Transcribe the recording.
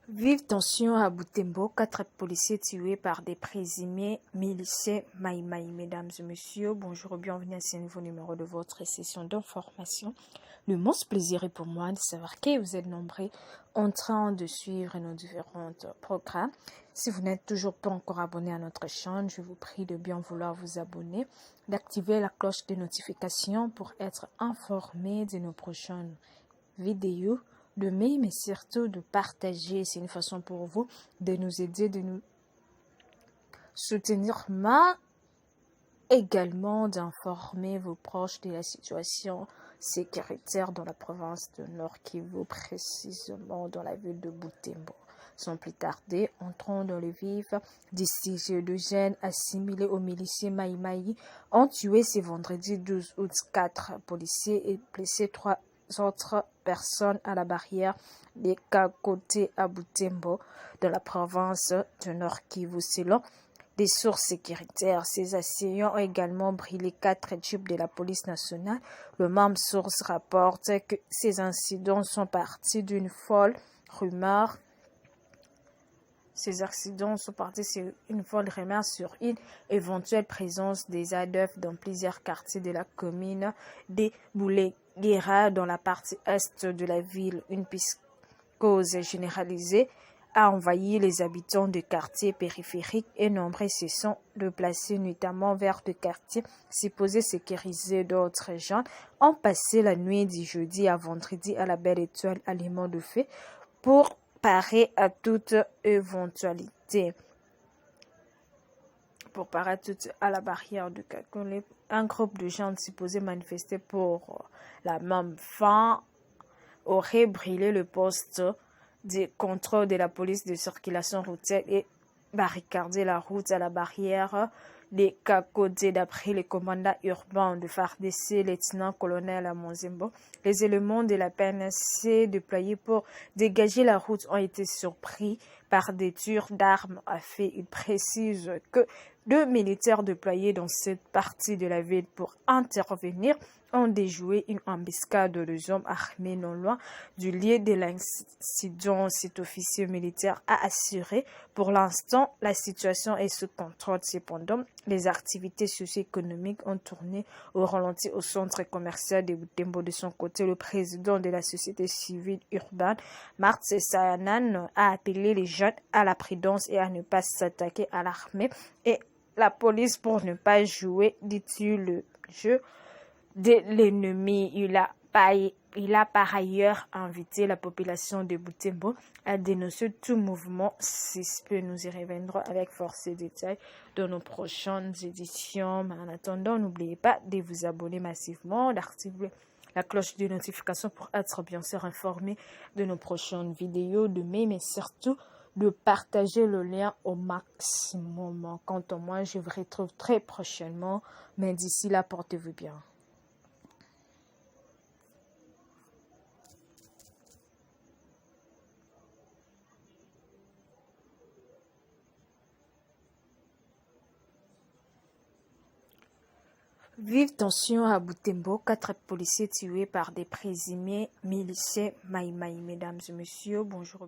Vive tension à Butembo, 4 policiers tués par des présumés miliciens Maïmaï. Mesdames et messieurs, bonjour et bienvenue à ce nouveau numéro de votre session d'information. L'immense plaisir est pour moi de savoir que vous êtes nombreux en train de suivre nos différents programmes. Si vous n'êtes toujours pas encore abonné à notre chaîne, je vous prie de bien vouloir vous abonner, d'activer la cloche de notification pour être informé de nos prochaines vidéos, de même et surtout de partager. C'est une façon pour vous de nous aider, de nous soutenir, mais également d'informer vos proches de la situation sécuritaire dans la province de Nord Kivu, précisément dans la ville de Butembo. Sans plus tarder, entrons dans le vif des sujets de jeunes assimilés aux miliciens Maïmaï ont tué ce vendredi 12 août 4 policiers et blessé 3 autres personnes à la barrière des Kakoté à Butembo, dans la province de Nord Kivu. Selon des sources sécuritaires, ces assaillants ont également brûlé 4 jeeps de la police nationale. Le même source rapporte que ces incidents sont partis d'une folle rumeur. Ces accidents sont partis sur une folle rumeur sur une éventuelle présence des ADF dans plusieurs quartiers de la commune des Bouléguera dans la partie est de la ville. Une psychose généralisée a envahi les habitants de quartiers périphériques et nombreux se sont déplacés notamment vers des quartiers supposés sécurisés. D'autres gens ont passé la nuit du jeudi à vendredi à la Belle Étoile, aliment de feu, pour parer à toute éventualité. Pour parer à la barrière de Kakule, un groupe de gens supposés manifester pour la même fin aurait brûlé le poste de contrôle de la police de circulation routière et barricadé la route à la barrière des Kakodé. D'après le commandant urbain de FARDC, lieutenant-colonel Amonzembo, les éléments de la PNC déployés pour dégager la route ont été surpris par des tirs d'armes à feu. Il précise que 2 militaires déployés dans cette partie de la ville pour intervenir ont déjoué une embuscade de hommes armés non loin du lieu de l'incident. Cet officier militaire a assuré pour l'instant la situation est sous contrôle. Cependant, les activités socio-économiques ont tourné au ralenti au centre commercial de Butembo. De son côté, le président de la société civile urbaine, Marthe Sayanan, a appelé les jeunes à la prudence et à ne pas s'attaquer à l'armée et la police pour ne pas jouer, dit-il, le jeu de l'ennemi. Il a par ailleurs invité la population de Butembo à dénoncer tout mouvement suspect. Nous y reviendrons avec force et détails dans nos prochaines éditions. Mais en attendant, n'oubliez pas de vous abonner massivement, d'activer la cloche de notification pour être bien sûr informé de nos prochaines vidéos, de même et surtout de partager le lien au maximum. Quant à moi, je vous retrouve très prochainement, mais d'ici là, portez-vous bien. Vive tension à Butembo, 4 policiers tués par des présumés miliciens Maïmaï. Mesdames et messieurs, bonjour.